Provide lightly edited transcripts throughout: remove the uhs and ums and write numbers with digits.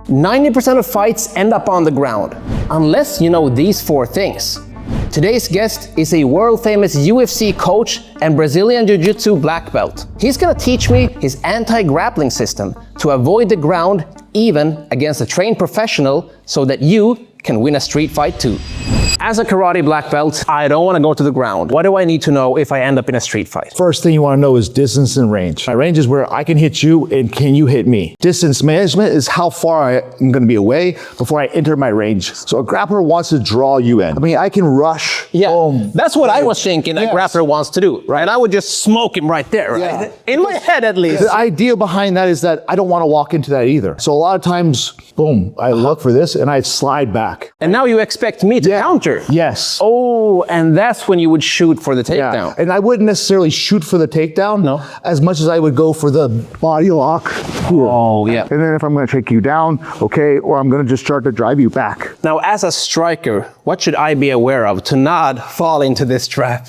90% of fights end up on the ground, unless you know these 4 things. Today's guest is a world-famous UFC coach and Brazilian Jiu-Jitsu black belt. He's gonna teach me his anti-grappling system to avoid the ground even against a trained professional so that you can win a street fight too. As a karate black belt, I don't want to go to the ground. What do I need to know if I end up in a street fight? First thing you want to know is distance and range. My range is where I can hit you and can you hit me. Distance management is how far I am going to be away before I enter my range. So a grappler wants to draw you in. I mean, I can rush. Yeah, boom. That's what I was thinking a grappler wants to do, right? And I would just smoke him right there, right? Yeah. In my head at least. The idea behind that is that I don't want to walk into that either. So a lot of times, boom, I look for this and I slide back. And now you expect me to counter. Yes. Oh, and that's when you would shoot for the takedown. Yeah. And I wouldn't necessarily shoot for the takedown as much as I would go for the body lock here. Oh, yeah. And then if I'm going to take you down, okay, or I'm going to just start to drive you back. Now, as a striker, what should I be aware of to not fall into this trap?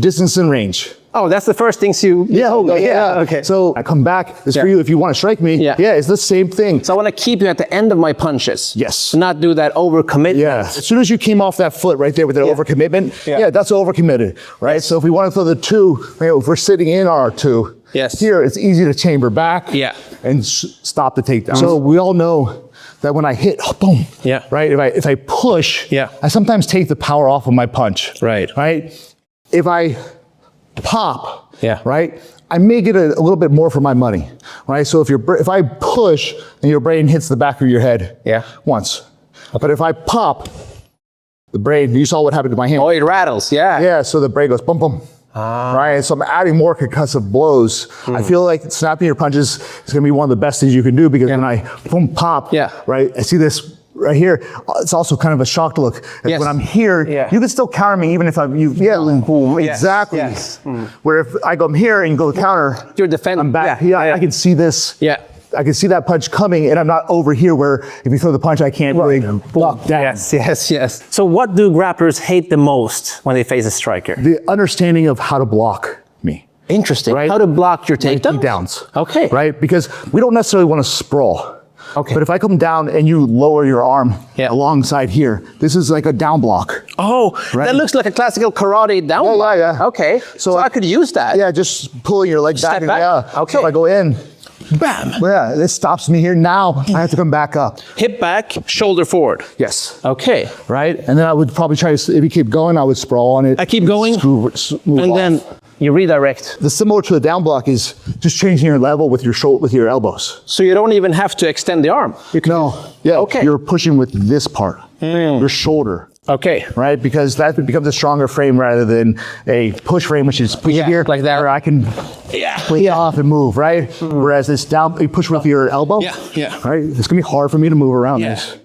Distance and range. Oh, that's the first things you... Okay. So I come back. It's for you if you want to strike me. Yeah, it's the same thing. So I want to keep you at the end of my punches. Yes. To not do that overcommitment. Yeah. As soon as you came off that foot right there with that overcommitment, that's overcommitted, right? Yes. So if we want to throw the 2, if we're sitting in our 2, here it's easy to chamber back and stop the takedown. So we all know that when I hit, boom, right? If I push, I sometimes take the power off of my punch. Right. If I pop, right, I may get a little bit more for my money, right? So if I push and your brain hits the back of your head once, but if I pop, the brain, you saw what happened to my hand. Oh, it rattles, Yeah, so the brain goes boom, boom. Right, so I'm adding more concussive blows. I feel like snapping your punches is going to be one of the best things you can do because when I boom pop, right, I see this right here. It's also kind of a shock to look. When I'm here, you can still counter me even if exactly. Where if I go here and you go counter, you're defending. I'm back. I can see this. I can see that punch coming and I'm not over here where if you throw the punch, I can't really block down. Yes. So what do grapplers hate the most when they face a striker? The understanding of how to block me. Interesting. Right? How to block your takedowns? Okay. Right? Because we don't necessarily want to sprawl. Okay. But if I come down and you lower your arm alongside here, this is like a down block. Oh, that looks like a classical karate down block. Yeah. Okay. So I could use that. Yeah, just pulling your leg back. Okay. So if I go in, bam. Yeah, this stops me here. Now I have to come back up. Hip back, shoulder forward. Yes. Okay. Right? And then I would probably try to, if you keep going, I would sprawl on it. I keep going. And then you redirect. The similar to the down block is just changing your level with your shoulder, with your elbows. So you don't even have to extend the arm. You can You're pushing with this part, your shoulder. Okay. Right? Because that becomes a stronger frame rather than a push frame, which is here, like that. Where I can play off and move, right? Whereas this down, you push with your elbow. Right? It's gonna be hard for me to move around this.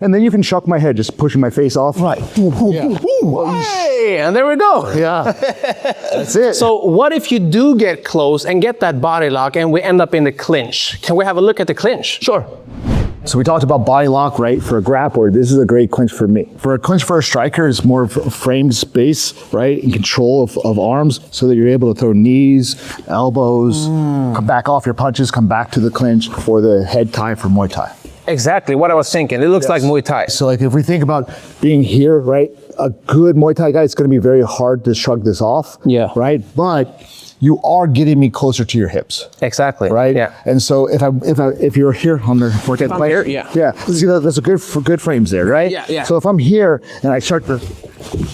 And then you can shock my head, just pushing my face off. Right. Hey, and there we go. Yeah. That's it. So what if you do get close and get that body lock and we end up in the clinch? Can we have a look at the clinch? Sure. So we talked about body lock, right? For a grappler, this is a great clinch for me. For a clinch for a striker, it's more of a framed space, right? And control of arms so that you're able to throw knees, elbows, come back off your punches, come back to the clinch for the head tie for Muay Thai. Exactly what I was thinking. It looks like Muay Thai. So like if we think about being here, right? A good Muay Thai guy, it's going to be very hard to shrug this off. Right? But you are getting me closer to your hips. Exactly. Right? Yeah. And so if you're here on the fourth player, see that's a good frames there, right? Yeah. So if I'm here and I start to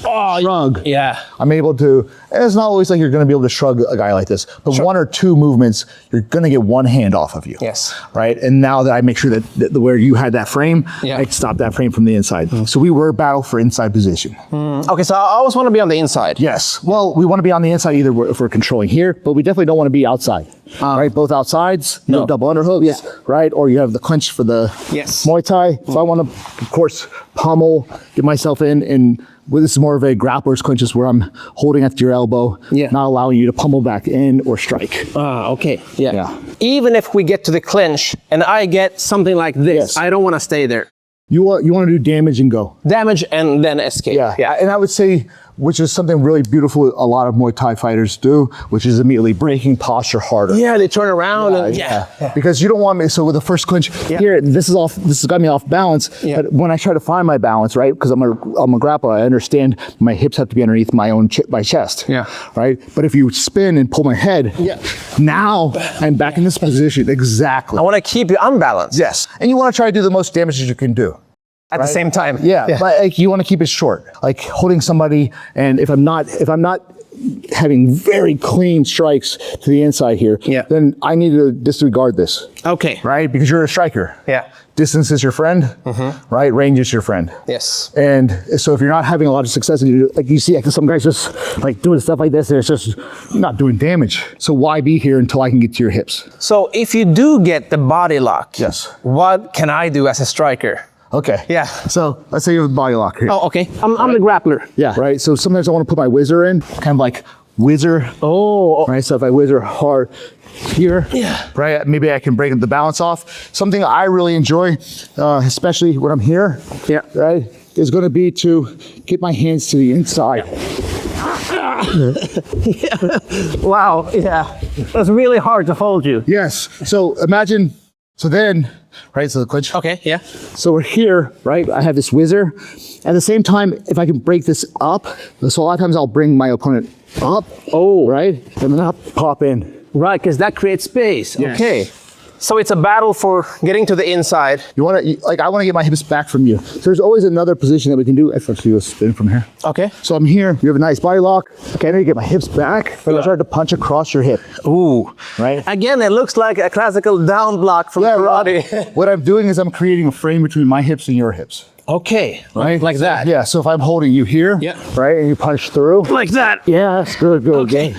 shrug, I'm able to. And it's not always like you're going to be able to shrug a guy like this, but 1 or 2 movements, you're going to get one hand off of you. Yes. Right. And now that I make sure that where you had that frame, I stop that frame from the inside. So we were battle for inside position. Okay. So I always want to be on the inside. Yes. Well, we want to be on the inside either if we're controlling here, but we definitely don't want to be outside. Right. Both outsides. No. Double underhooks. Right. Or you have the clinch for the Muay Thai. So I want to, of course, pummel, get myself in and. Well, this is more of a grappler's clinches where I'm holding at your elbow, not allowing you to pummel back in or strike. Okay. Yeah. Even if we get to the clinch and I get something like this, I don't want to stay there. You want to do damage and go. Damage and then escape. Yeah. And I would say which is something really beautiful a lot of Muay Thai fighters do, which is immediately breaking posture harder. Yeah, they turn around because you don't want me. So with the first clinch here, this has got me off balance. But when I try to find my balance, right, because I'm a grappler, I understand my hips have to be underneath my chest. Yeah. Right. But if you spin and pull my head, now I'm back in this position. Exactly. I want to keep you unbalanced. Yes. And you want to try to do the most damage that you can do. At the same time. Yeah. But like, you want to keep it short. Like holding somebody, and if I'm not having very clean strikes to the inside here, then I need to disregard this. Okay. Right? Because you're a striker. Yeah. Distance is your friend, right? Range is your friend. Yes. And so if you're not having a lot of success, like you see, like some guys just like doing stuff like this, and it's just not doing damage. So why be here until I can get to your hips? So if you do get the body lock, yes, what can I do as a striker? Okay. Yeah. So let's say you have a body lock here. Oh, okay. I'm the grappler. Yeah. Right. So sometimes I want to put my whizzer in, kind of like whizzer. Oh. Right. So if I whizzer hard here, right, maybe I can break the balance off. Something I really enjoy, especially when I'm here, right, is going to be to get my hands to the inside. Wow. Yeah. That's really hard to hold you. Yes. So imagine. So then, right, so the clinch. Okay, yeah. So we're here, right? I have this whizzer. At the same time, if I can break this up, so a lot of times I'll bring my opponent up, right? And then I'll pop in. Right, because that creates space. Yes. Okay. So it's a battle for getting to the inside. You want to, like, I want to get my hips back from you. So there's always another position that we can do. Let's do a spin from here. Okay. So I'm here. You have a nice body lock. Okay, I need to get my hips back. But I start to punch across your hip. Ooh. Right. Again, it looks like a classical down block from karate. Right. What I'm doing is I'm creating a frame between my hips and your hips. Okay. Right. Like that. Yeah. So if I'm holding you here, right, and you punch through. Like that. Yeah, that's good. Okay.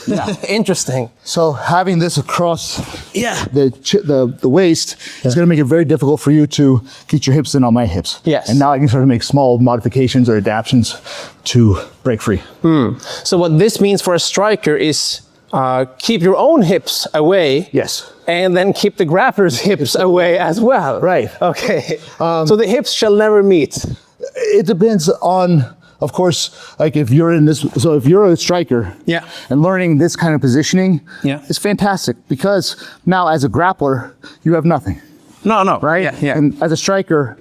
Yeah. Interesting. So having this across the waist is going to make it very difficult for you to get your hips in on my hips. Yes. And now I can sort of make small modifications or adaptations to break free. So what this means for a striker is keep your own hips away. Yes. And then keep the grappler's hips away as well. Right. Okay. So the hips shall never meet. It depends on, of course, like if you're in this, so if you're a striker and learning this kind of positioning is fantastic, because now as a grappler, you have nothing. No. Right? Yeah. And as a striker,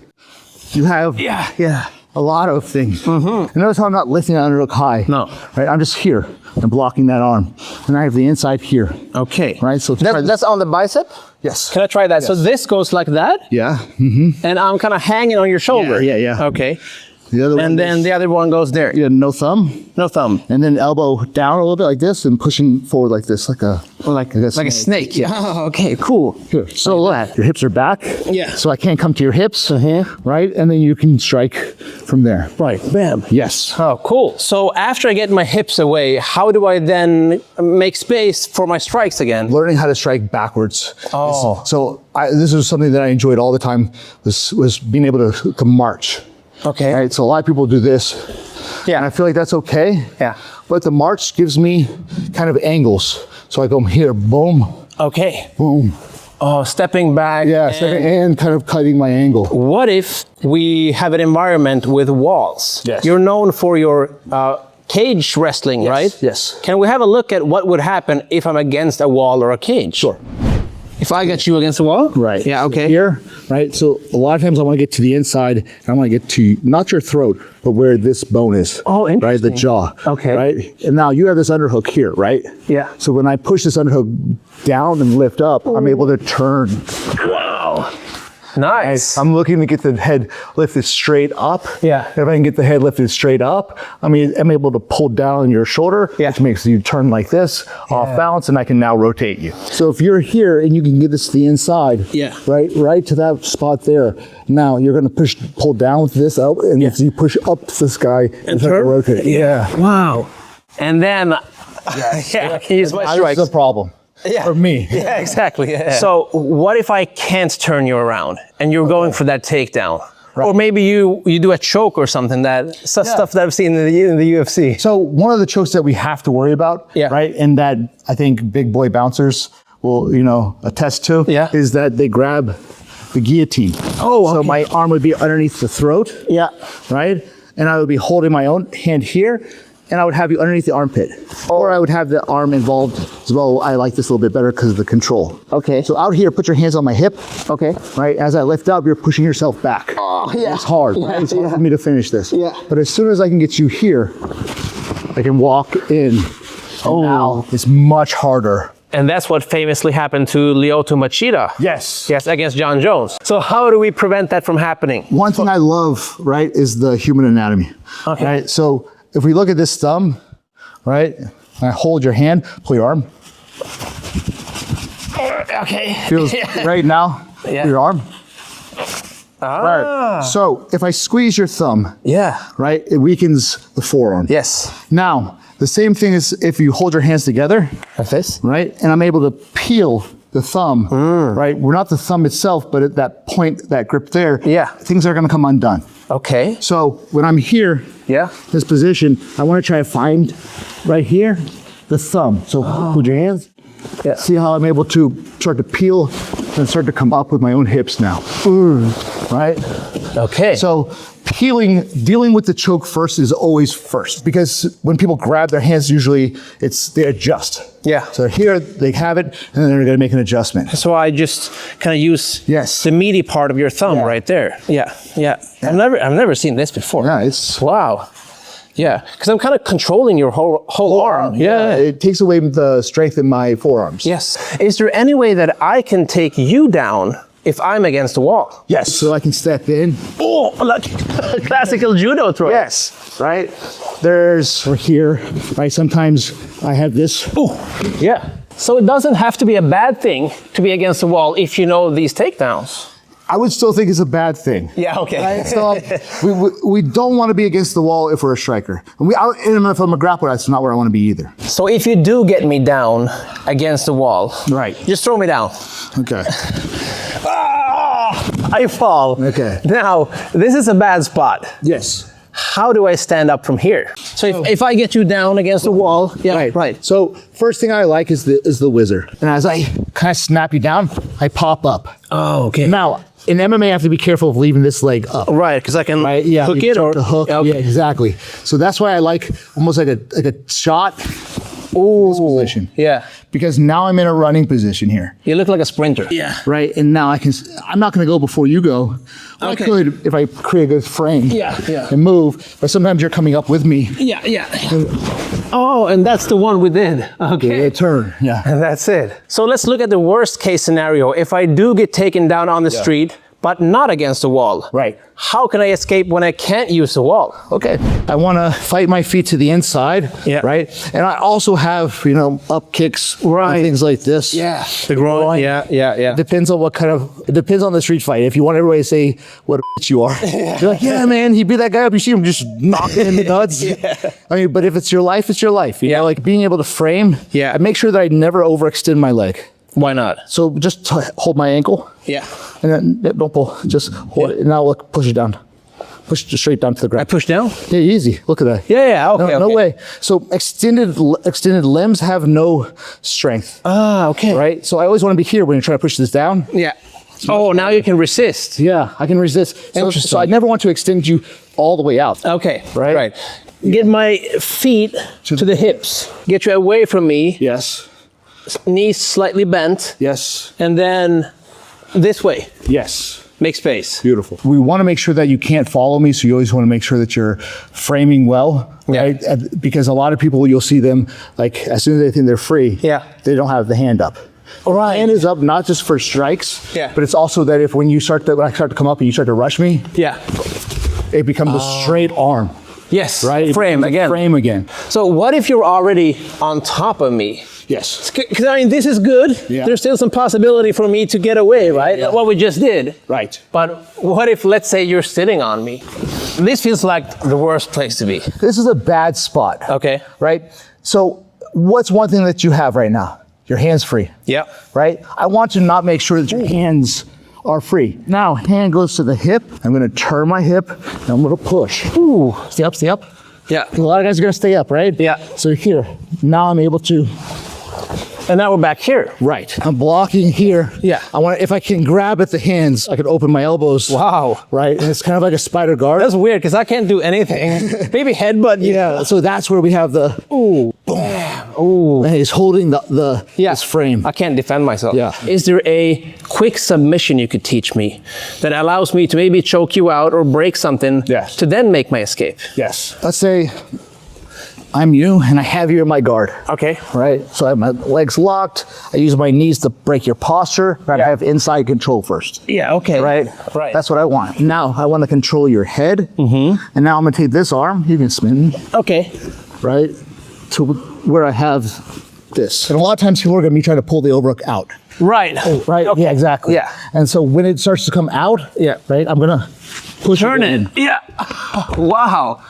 you have a lot of things. And notice how I'm not lifting that underhook high. No. Right? I'm just here and blocking that arm. And I have the inside here. Okay. Right? So that's on the bicep? Yes. Can I try that? Yes. So this goes like that? Yeah. And I'm kind of hanging on your shoulder. Yeah. Okay. The other and then the other one goes there. Yeah, no thumb. No thumb. And then elbow down a little bit like this and pushing forward like this, like a snake. Yeah. Oh, okay, cool. Here. So look, your hips are back. Yeah. So I can't come to your hips. Right? And then you can strike from there. Right. Bam. Yes. Oh, cool. So after I get my hips away, how do I then make space for my strikes again? Learning how to strike backwards. Oh. So this was something that I enjoyed all the time, was being able to march. Okay. Right, so a lot of people do this. Yeah. And I feel like that's okay. Yeah. But the march gives me kind of angles. So I go here, boom. Okay. Boom. Oh, stepping back. Yeah, and kind of cutting my angle. What if we have an environment with walls? Yes. You're known for your cage wrestling, right? Yes. Can we have a look at what would happen if I'm against a wall or a cage? Sure. If I get you against the wall? Right. Yeah, okay. Here, right? So a lot of times I want to get to the inside, and I want to get to, not your throat, but where this bone is. Oh, interesting. Right? The jaw. Okay. Right? And now you have this underhook here, right? Yeah. So when I push this underhook down and lift up, I'm able to turn. Wow. Nice. I'm looking to get the head lifted straight up. Yeah. If I can get the head lifted straight up, I'm able to pull down your shoulder, which makes you turn like this, off balance, and I can now rotate you. So if you're here and you can get this to the inside, right to that spot there, now you're going to pull down with this up, and if you push up to this guy and turn, rotate. Yeah. Wow. And then, I can use my strikes. That's the problem. For me. Yeah, exactly. Yeah. So what if I can't turn you around and you're going for that takedown? Right. Or maybe you do a choke or something, stuff that I've seen in the UFC. So one of the chokes that we have to worry about, right, and that I think big boy bouncers will, attest to, is that they grab the guillotine. Oh, okay. So my arm would be underneath the throat. Yeah. Right? and I would be holding my own hand here, and I would have you underneath the armpit. Or I would have the arm involved as well. I like this a little bit better because of the control. Okay. So out here, put your hands on my hip. Okay. Right, as I lift up, you're pushing yourself back. Oh, yeah. It's hard. Yeah, it's hard for me to finish this. Yeah. But as soon as I can get you here, I can walk in. Oh, now it's much harder. And that's what famously happened to Lyoto Machida. Yes. Yes, against John Jones. So how do we prevent that from happening? One thing I love, right, is the human anatomy. Okay. Right? So if we look at this thumb, right, I hold your hand, pull your arm. Okay. Feels right now, pull your arm. Ah. Right. So if I squeeze your thumb, right, it weakens the forearm. Yes. Now, the same thing is if you hold your hands together, like this, right, and I'm able to peel the thumb, right? We're not the thumb itself, but at that point, that grip there, things are going to come undone. Okay. So when I'm here, this position, I want to try to find right here the thumb. So hold your hands. Yeah. See how I'm able to start to peel and start to come up with my own hips now. Right? Okay. So dealing with the choke first is always first, because when people grab their hands, usually they adjust. Yeah. So here they have it, and then they're going to make an adjustment. So I just kind of use the meaty part of your thumb right there. Yeah. I've never seen this before. Yeah, it's wow. Yeah, because I'm kind of controlling your whole arm. Yeah. It takes away the strength in my forearms. Yes. Is there any way that I can take you down if I'm against the wall? Yes. So I can step in. Oh, like classical judo throw. Yes. Right. We're here. Right. Sometimes I have this. Oh, yeah. So it doesn't have to be a bad thing to be against the wall if you know these takedowns. I would still think it's a bad thing. Yeah, okay. Right? So we don't want to be against the wall if we're a striker. And if I'm a grappler, that's not where I want to be either. So if you do get me down against the wall, just throw me down. Okay. I fall. Okay. Now, this is a bad spot. Yes. How do I stand up from here? So if I get you down against the wall, right. So first thing I like is the whizzer. And as I kind of snap you down, I pop up. Oh, okay. Now, in MMA, I have to be careful of leaving this leg up. Right, because I can hook it or... the hook. Okay. Yeah, exactly. So that's why I like almost like a shot. Ooh, this position. Yeah. Because now I'm in a running position here. You look like a sprinter. Yeah. Right, and now I'm not going to go before you go. Okay. I could if I create a good frame. And move, but sometimes you're coming up with me. Yeah. Oh, and that's the one we did. Okay. Turn. Yeah. And that's it. So let's look at the worst case scenario. If I do get taken down on the street, but not against the wall. Right. How can I escape when I can't use the wall? Okay. I want to fight my feet to the inside. Yeah. Right. And I also have, up kicks. Right. And things like this. Yeah. The groin. Yeah. Depends on it depends on the street fight. If you want everybody to say what a bitch you are, you're like, yeah, man, he beat that guy up. You see him just knocking him in the nuts. I mean, but if it's your life, it's your life. You know, like being able to frame. Yeah. I make sure that I never overextend my leg. Why not? So just hold my ankle. Yeah. And then don't pull. Just hold it. And now look, push it down. Push it straight down to the ground. I push down? Yeah, easy. Look at that. Yeah. Okay. No way. So extended limbs have no strength. Ah, okay. Right? So I always want to be here when you're trying to push this down. Yeah. Oh, now you can resist. Yeah, I can resist. So I never want to extend you all the way out. Okay. Right. Get my feet to the hips. Get you away from me. Yes. Knees slightly bent. Yes. And then this way. Yes. Make space. Beautiful. We want to make sure that you can't follow me, so you always want to make sure that you're framing well, right? Because a lot of people, you'll see them, like, as soon as they think they're free, they don't have the hand up. Right. Hand is up not just for strikes, but it's also that if when I start to come up and you start to rush me, it becomes a straight arm. Yes. Right? Frame again. So what if you're already on top of me? Yes. Because I mean, this is good. Yeah. There's still some possibility for me to get away, right? Yeah. What we just did. Right. But what if, let's say, you're sitting on me? This feels like the worst place to be. This is a bad spot. Okay. Right? So what's one thing that you have right now? Your hands free. Yeah. Right? I want to not make sure that your hands are free. Now, hand goes to the hip. I'm going to turn my hip, and I'm going to push. Ooh. Stay up. Yeah. A lot of guys are going to stay up, right? Yeah. So here, now I'm able to And now we're back here. Right. I'm blocking here. Yeah. If I can grab at the hands, I can open my elbows. Wow. Right. And it's kind of like a spider guard. That's weird because I can't do anything. Maybe headbutt. Yeah. So that's where we have the boom. Ooh. And he's holding this frame. I can't defend myself. Yeah. Is there a quick submission you could teach me that allows me to maybe choke you out or break something to then make my escape? Yes. Let's say I'm you and I have you in my guard. Okay. Right. So I have my legs locked. I use my knees to break your posture. Right. I have inside control first. Yeah. Okay. Right. Right. That's what I want. Now I want to control your head. And now I'm going to take this arm. You can spin. Okay. Right. To where I have this. And a lot of times people are going to be trying to pull the overhook out. Right. Right. Okay. Yeah, exactly. Yeah. And so when it starts to come out, right, I'm going to push Turn it in. Yeah. Wow.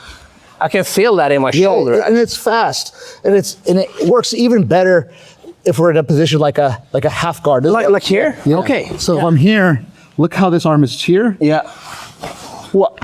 I can feel that in my shoulder. And it's fast. And it works even better if we're in a position like a half guard. Like here? Yeah. Okay. So if I'm here, look how this arm is here. Yeah. What?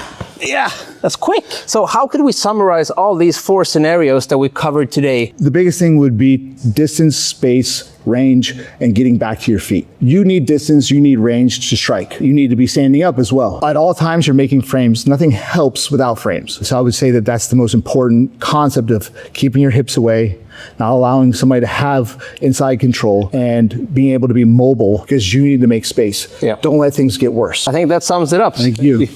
Yeah, that's quick. So how could we summarize all these 4 scenarios that we covered today? The biggest thing would be distance, space, range, and getting back to your feet. You need distance, you need range to strike. You need to be standing up as well. At all times you're making frames. Nothing helps without frames. So I would say that that's the most important concept of keeping your hips away, not allowing somebody to have inside control, and being able to be mobile because you need to make space. Yeah. Don't let things get worse. I think that sums it up. Thank you.